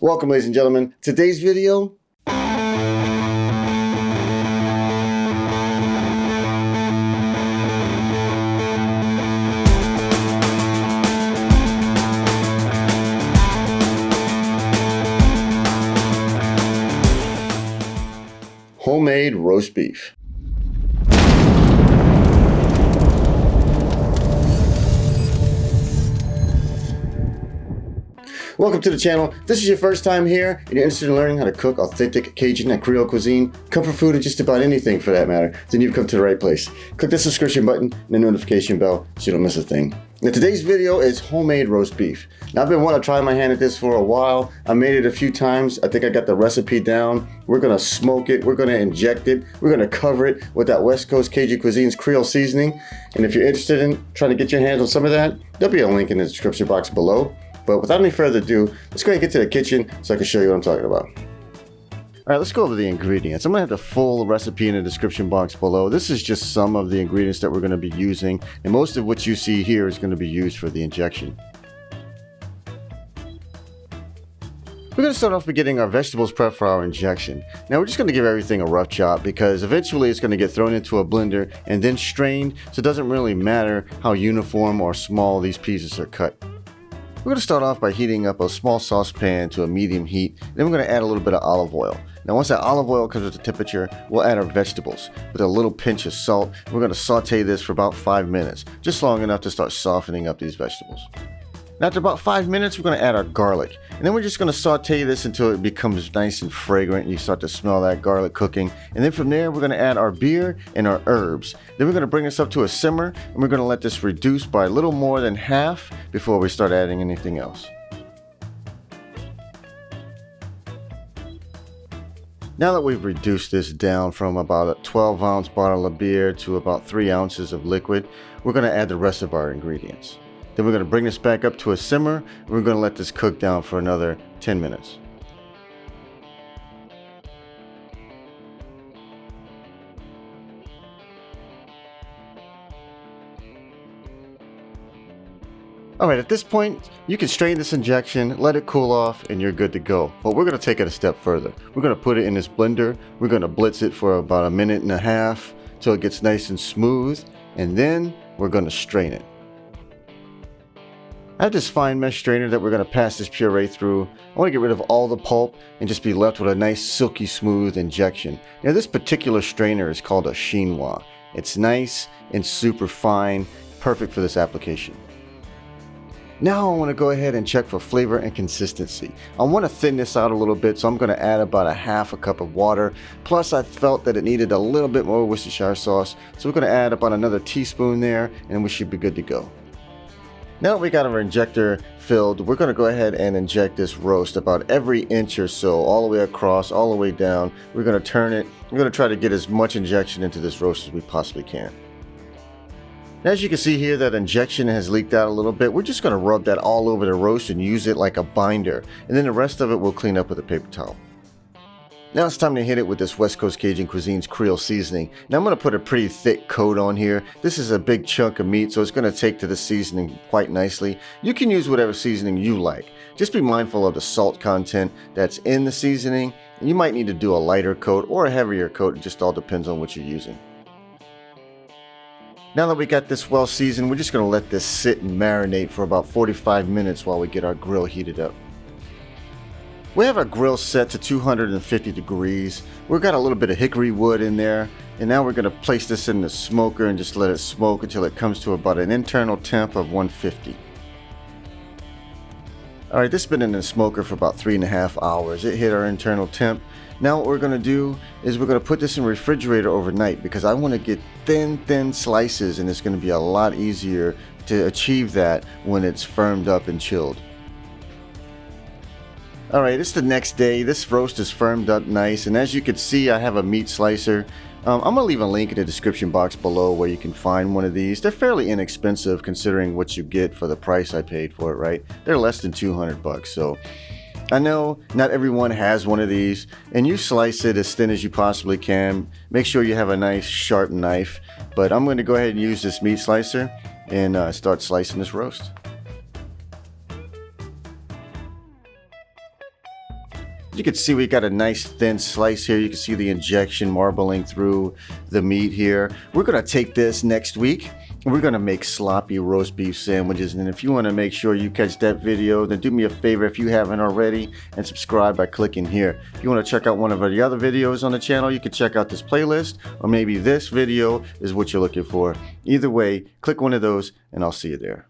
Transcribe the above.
Welcome, ladies and gentlemen. Today's video, homemade roast beef. Welcome to the channel. If this is your first time here and you're interested in learning how to cook authentic Cajun and Creole cuisine, comfort food, and just about anything for that matter, then you've come to the right place. Click the subscription button and the notification bell so you don't miss a thing. Now today's video is homemade roast beef. Now I've been wanting to try my hand at this for a while. I made it a few times. I think I got the recipe down. We're gonna smoke it, we're gonna inject it, we're gonna cover it with that West Coast Cajun Cuisine's Creole seasoning. And if you're interested in trying to get your hands on some of that, there'll be a link in the description box below. But without any further ado, let's go ahead and get to the kitchen so I can show you what I'm talking about. All right, let's go over the ingredients. I'm gonna have the full recipe in the description box below. This is just some of the ingredients that we're gonna be using, and most of what you see here is gonna be used for the injection. We're gonna start off by getting our vegetables prepped for our injection. Now we're just gonna give everything a rough chop because eventually it's gonna get thrown into a blender and then strained, so it doesn't really matter how uniform or small these pieces are cut. We're going to start off by heating up a small saucepan to a medium heat. Then we're going to add a little bit of olive oil. Now once that olive oil comes to temperature, we'll add our vegetables with a little pinch of salt. We're going to saute this for about 5 minutes, just long enough to start softening up these vegetables. Now after about 5 minutes, we're going to add our garlic. And then we're just going to saute this until it becomes nice and fragrant. You start to smell that garlic cooking. And then from there, we're going to add our beer and our herbs. Then we're going to bring this up to a simmer, and we're going to let this reduce by a little more than half before we start adding anything else. Now that we've reduced this down from about a 12-ounce bottle of beer to about 3 ounces of liquid, we're going to add the rest of our ingredients. Then we're going to bring this back up to a simmer, and we're going to let this cook down for another 10 minutes. Alright, at this point, you can strain this injection, let it cool off, and you're good to go. But we're going to take it a step further. We're going to put it in this blender, we're going to blitz it for about 1.5 minutes till it gets nice and smooth, and then we're going to strain it. I have this fine mesh strainer that we're going to pass this puree through. I want to get rid of all the pulp and just be left with a nice silky smooth injection. Now this particular strainer is called a chinois. It's nice and super fine, perfect for this application. Now I want to go ahead and check for flavor and consistency. I want to thin this out a little bit, so I'm going to add about 1/2 cup of water. Plus I felt that it needed a little bit more Worcestershire sauce, so we're going to add about another teaspoon there, and we should be good to go. Now that we got our injector filled, we're going to go ahead and inject this roast about every inch or so, all the way across, all the way down. We're going to turn it. We're going to try to get as much injection into this roast as we possibly can. Now, as you can see here, that injection has leaked out a little bit. We're just going to rub that all over the roast and use it like a binder. And then the rest of it we'll clean up with a paper towel. Now it's time to hit it with this West Coast Cajun Cuisine's Creole seasoning. Now I'm going to put a pretty thick coat on here. This is a big chunk of meat, so it's going to take to the seasoning quite nicely. You can use whatever seasoning you like. Just be mindful of the salt content that's in the seasoning. And you might need to do a lighter coat or a heavier coat. It just all depends on what you're using. Now that we got this well seasoned, we're just going to let this sit and marinate for about 45 minutes while we get our grill heated up. We have our grill set to 250 degrees. We've got a little bit of hickory wood in there. And now we're going to place this in the smoker and just let it smoke until it comes to about an internal temp of 150. Alright, this has been in the smoker for about 3.5 hours. It hit our internal temp. Now what we're going to do is we're going to put this in the refrigerator overnight because I want to get thin slices, and it's going to be a lot easier to achieve that when it's firmed up and chilled. Alright, it's the next day. This roast is firmed up nice, and as you can see, I have a meat slicer. I'm going to leave a link in the description box below where you can find one of these. They're fairly inexpensive considering what you get for the price I paid for it, right? They're less than 200 bucks, so I know not everyone has one of these, and you slice it as thin as you possibly can. Make sure you have a nice sharp knife, but I'm going to go ahead and use this meat slicer and start slicing this roast. You can see we got a nice thin slice here. You can see the injection marbling through the meat here. We're gonna take this next week. We're gonna make sloppy roast beef sandwiches, and if you wanna make sure you catch that video, then do me a favor if you haven't already and subscribe by clicking here. If you wanna check out one of the other videos on the channel, you can check out this playlist, or maybe this video is what you're looking for. Either way, click one of those and I'll see you there.